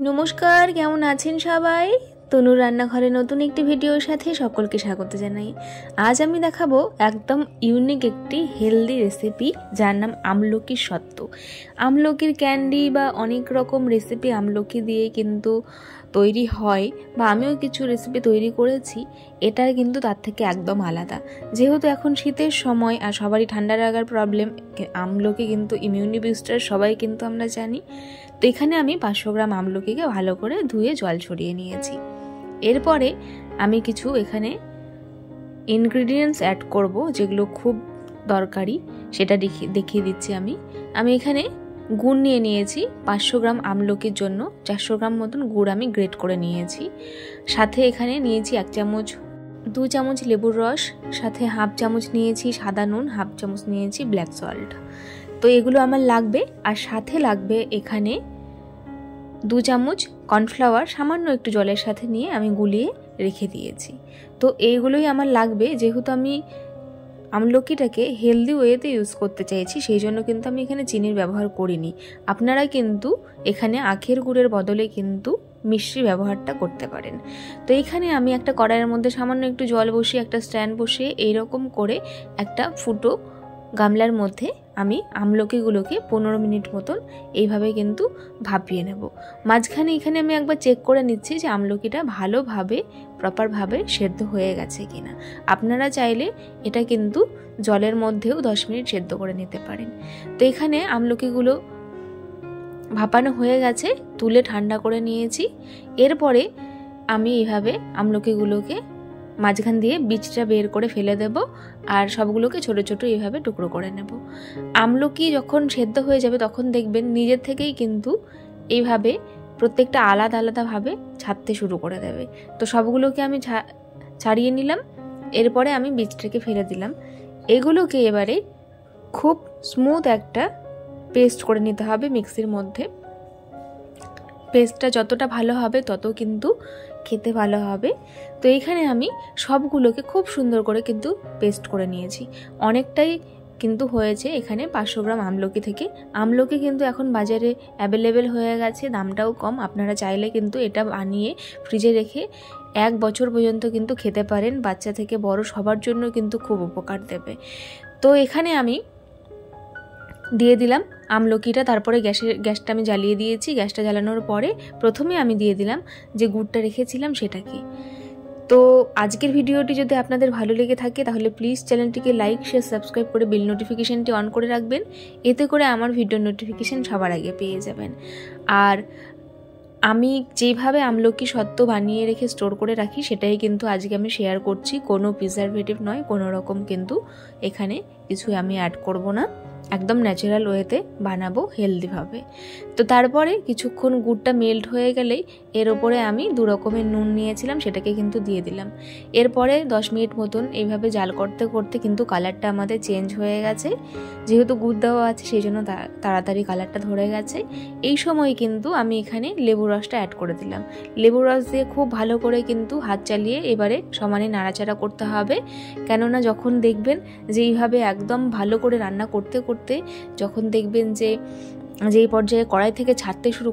নমস্কার, কেমন আছেন সবাই? তনুর রান্নাঘরে নতুন একটি ভিডিওর সাথে সকলকে স্বাগত জানাই। আজ আমি দেখাবো একদম ইউনিক একটি হেলদি রেসিপি, যার নাম আমলকির সত্ত্ব। আমলকির ক্যান্ডি বা অনেক রকম রেসিপি আমলকি দিয়ে কিন্তু তৈরি হয়, বা আমিও কিছু রেসিপি তৈরি করেছি। এটা কিন্তু তার থেকে একদম আলাদা। যেহেতু এখন শীতের সময় আর সবারই ঠান্ডা লাগার প্রবলেম, আমলকি কিন্তু ইমিউনি বুস্টার, সবাই কিন্তু আমরা জানি। তো এখানে আমি 500 গ্রাম আমলকিকে ভালো করে ধুয়ে জল ছড়িয়ে নিয়েছি। এরপরে আমি কিছু এখানে ইনগ্রিডিয়েন্টস অ্যাড করব, যেগুলো খুব দরকারি, সেটা দেখিয়ে দিচ্ছি। আমি এখানে গুড় নিয়ে নিয়েছি। 500 গ্রাম আমলকির জন্য 400 গ্রাম মতন গুড় আমি গ্রেট করে নিয়েছি। সাথে এখানে নিয়েছি 2 চামচ লেবুর রস, সাথে হাফ চামচ নিয়েছি সাদা নুন, হাফ চামচ নিয়েছি ব্ল্যাক সল্ট। তো এগুলো আমার লাগবে। আর সাথে লাগবে এখানে 2 চামচ কর্নফ্লাওয়ার, সামান্য একটু জলের সাথে নিয়ে আমি গুলিয়ে রেখে দিয়েছি। তো এইগুলোই আমার লাগবে। যেহেতু আমি আমলকিটাকে হেলদি ওয়েতে ইউজ করতে চাইছি, সেই জন্য কিন্তু আমি এখানে চিনির ব্যবহার করিনি। আপনারা কিন্তু এখানে আখের গুড়ের বদলে কিন্তু মিশ্রি ব্যবহারটা করতে পারেন। তো এখানে আমি একটা কড়াইয়ের মধ্যে সামান্য একটু জল বসিয়ে, একটা স্ট্যান্ড বসিয়ে এইরকম করে একটা ফুটো গামলার মধ্যে আমি আমলকিগুলোকে 15 মিনিট মতন এইভাবে কিন্তু ভাপিয়ে নেব। মাঝখানে এখানে আমি একবার চেক করে নিচ্ছি যে আমলকিটা ভালোভাবে প্রপারভাবে সেদ্ধ হয়ে গেছে কিনা। আপনারা চাইলে এটা কিন্তু জলের মধ্যেও 10 মিনিট সেদ্ধ করে নিতে পারেন। তো এখানে আমলকিগুলো ভাপানো হয়ে গেছে, তুলে ঠান্ডা করে নিয়েছি। এরপরে আমি এইভাবে আমলকিগুলোকে মাঝখান দিয়ে বীজটা বের করে ফেলে দেব, আর সবগুলোকে ছোট ছোট এইভাবে টুকরো করে নেব। আমলকি যখন সেদ্ধ হয়ে যাবে তখন দেখবেন নিজের থেকেই কিন্তু এইভাবে প্রত্যেকটা আলাদা আলাদাভাবে ছাড়তে শুরু করে দেবে। তো সবগুলোকে আমি ছাড়িয়ে নিলাম। এরপরে আমি বীজটাকে ফেলে দিলাম। এগুলোকে এবারে খুব স্মুথ একটা পেস্ট করে নিতে হবে মিক্সির মধ্যে। পেস্টটা যতটা ভালো হবে তত কিন্তু খেতে ভালো হবে। তো এইখানে আমি সবগুলোকে খুব সুন্দর করে কিন্তু পেস্ট করে নিয়েছি। অনেকটাই কিন্তু হয়েছে এখানে 500 গ্রাম আমলকি থেকে। আমলকি কিন্তু এখন বাজারে অ্যাভেলেবেল হয়ে গেছে, দামটাও কম। আপনারা চাইলে কিন্তু এটা বানিয়ে ফ্রিজে রেখে 1 বছর পর্যন্ত কিন্তু খেতে পারেন। বাচ্চা থেকে বড় সবার জন্য কিন্তু খুব উপকার দেবে। তো এখানে আমি দিয়ে দিলাম আমলকিটা। তারপরে গ্যাসটা আমি জ্বালিয়ে দিয়েছি। গ্যাসটা জ্বালানোর পরে প্রথমে আমি দিয়ে দিলাম যে গুড়টা রেখেছিলাম সেটাকে। তো আজকের ভিডিওটি যদি আপনাদের ভালো লেগে থাকে তাহলে প্লিজ চ্যানেলটিকে লাইক, শেয়ার, সাবস্ক্রাইব করে বেল নোটিফিকেশানটি অন করে রাখবেন। এতে করে আমার ভিডিওর নোটিফিকেশান সবার আগে পেয়ে যাবেন। আর আমি যেভাবে আমলকি সত্ত্ব বানিয়ে রেখে স্টোর করে রাখি সেটাই কিন্তু আজকে আমি শেয়ার করছি। কোনো প্রিজারভেটিভ নয়, কোনো রকম কিন্তু এখানে কিছু আমি অ্যাড করব না। একদম ন্যাচারাল ওয়েতে বানাবো, হেলদিভাবে। তো তারপরে কিছুক্ষণ গুড়টা মেল্ট হয়ে গেলেই এর ওপরে আমি 2 রকমের নুন নিয়েছিলাম, সেটাকে কিন্তু দিয়ে দিলাম। এরপরে 10 মিনিট মতন এইভাবে জাল করতে করতে কিন্তু কালারটা আমাদের চেঞ্জ হয়ে গেছে। যেহেতু গুড় দেওয়া আছে সেই জন্য তাড়াতাড়ি কালারটা ধরে গেছে। এই সময় কিন্তু আমি এখানে লেবুর রসটা অ্যাড করে দিলাম। লেবুর রস দিয়ে খুব ভালো করে কিন্তু হাত চালিয়ে এবারে সমানে নাড়াচাড়া করতে হবে। কেননা যখন দেখবেন যে এইভাবে একদম ভালো করে রান্না করতে করতে যখন দেখবেন যে যেই পর্যায়ে কড়াই থেকে ছাড়তে শুরু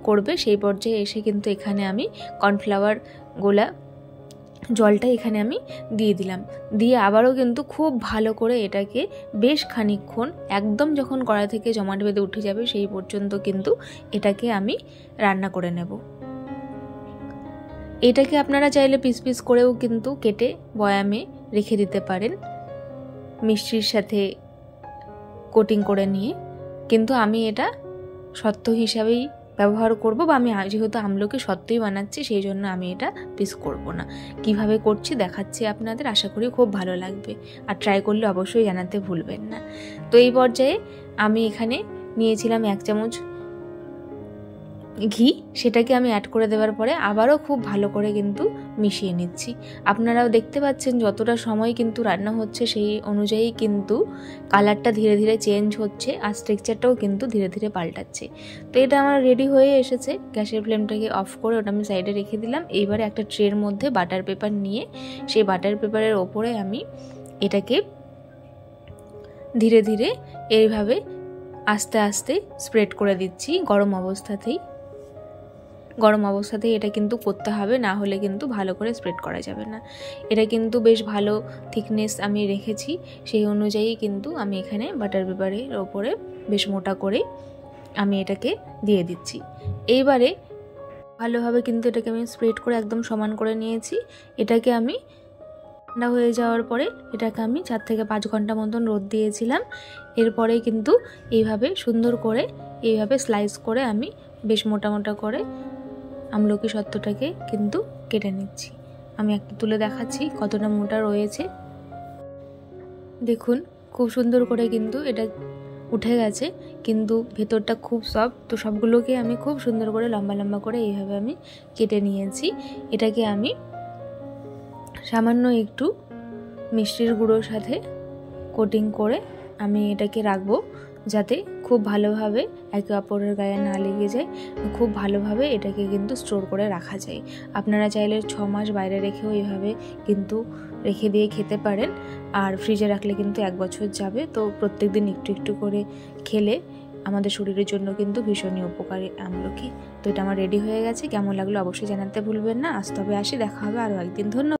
করবে, সেই পর্যায়ে এসে কিন্তু এখানে আমি কর্নফ্লাওয়ার গোলা জলটা এখানে আমি দিয়ে দিলাম। দিয়ে আবারও কিন্তু খুব ভালো করে এটাকে বেশ খানিকক্ষণ, একদম যখন কড়াই থেকে জমাট বেঁধে উঠে যাবে সেই পর্যন্ত কিন্তু এটাকে আমি রান্না করে নেব। এটাকে আপনারা চাইলে পিস পিস করেও কিন্তু কেটে বয়ামে রেখে দিতে পারেন মিষ্টির সাথে কোটিং করে নিয়ে। কিন্তু আমি এটা সত্ত্ব হিসাবেই ব্যবহার করব, বা আমি যেহেতু আমলকি সত্ত্বই বানাচ্ছি সেই জন্য আমি এটা পিস করব না। কিভাবে করছি দেখাচ্ছি আপনাদের, আশা করি খুব ভালো লাগবে। আর ট্রাই করলে অবশ্যই জানাতে ভুলবেন না। তো এই পর্যায়ে আমি এখানে নিয়েছিলাম 1 চামচ ঘি, সেটাকে আমি অ্যাড করে দেওয়ার পরে আবারও খুব ভালো করে কিন্তু মিশিয়ে নিচ্ছি। আপনারাও দেখতে পাচ্ছেন যতটা সময় কিন্তু রান্না হচ্ছে সেই অনুযায়ী কিন্তু কালারটা ধীরে ধীরে চেঞ্জ হচ্ছে, আর স্ট্রাকচারটাও কিন্তু ধীরে ধীরে পাল্টাচ্ছে। তো এটা আমার রেডি হয়ে এসেছে। গ্যাসের ফ্লেমটাকে অফ করে ওটা আমি সাইডে রেখে দিলাম। এইবারে একটা ট্রের মধ্যে বাটার পেপার নিয়ে সেই বাটার পেপারের ওপরে আমি এটাকে ধীরে ধীরে এইভাবে আস্তে আস্তে স্প্রেড করে দিচ্ছি গরম অবস্থাতেই। গরম অবস্থাতেই এটা কিন্তু করতে হবে, না হলে কিন্তু ভালো করে স্প্রেড করা যাবে না। এটা কিন্তু বেশ ভালো থিকনেস আমি রেখেছি, সেই অনুযায়ী কিন্তু আমি এখানে বাটার পেপারের ওপরে বেশ মোটা করে আমি এটাকে দিয়ে দিচ্ছি। এইবারে ভালোভাবে কিন্তু এটাকে আমি স্প্রেড করে একদম সমান করে নিয়েছি। এটাকে আমি ঠান্ডা হয়ে যাওয়ার পরে এটাকে আমি 4 থেকে 5 ঘন্টা মতন রোদ দিয়েছিলাম। এরপরে কিন্তু এইভাবে সুন্দর করে এইভাবে স্লাইস করে আমি বেশ মোটা মোটা করে আমলকি সত্ত্বটাকে কিন্তু কেটে নিচ্ছি। আমি একটা তুলে দেখাচ্ছি কতটা মোটা রয়েছে। দেখুন খুব সুন্দর করে কিন্তু এটা উঠে গেছে, কিন্তু ভেতরটা খুব সফট। তো সবগুলোকে আমি খুব সুন্দর করে লম্বা লম্বা করে এইভাবে আমি কেটে নিয়েছি। এটাকে আমি সামান্য একটু মিষ্টির গুঁড়োর সাথে কোটিং করে আমি এটাকে রাখবো, যাতে খুব ভালোভাবে একে অপরের গায়ে না লেগে যায়। খুব ভালোভাবে এটাকে কিন্তু স্টোর করে রাখা যায়। আপনারা চাইলে 6 মাস বাইরে রেখেও এইভাবে কিন্তু রেখে দিয়ে খেতে পারেন, আর ফ্রিজে রাখলে কিন্তু 1 বছর যাবে। তো প্রত্যেক দিন একটু একটু করে খেলে আমাদের শরীরের জন্য কিন্তু ভীষণই উপকারী আমলকি। তো এটা আমার রেডি হয়ে গেছে। কেমন লাগলো অবশ্যই জানাতে ভুলবেন না। আজ তবে আসি, দেখা হবে আরও একদিন। ধন্যবাদ।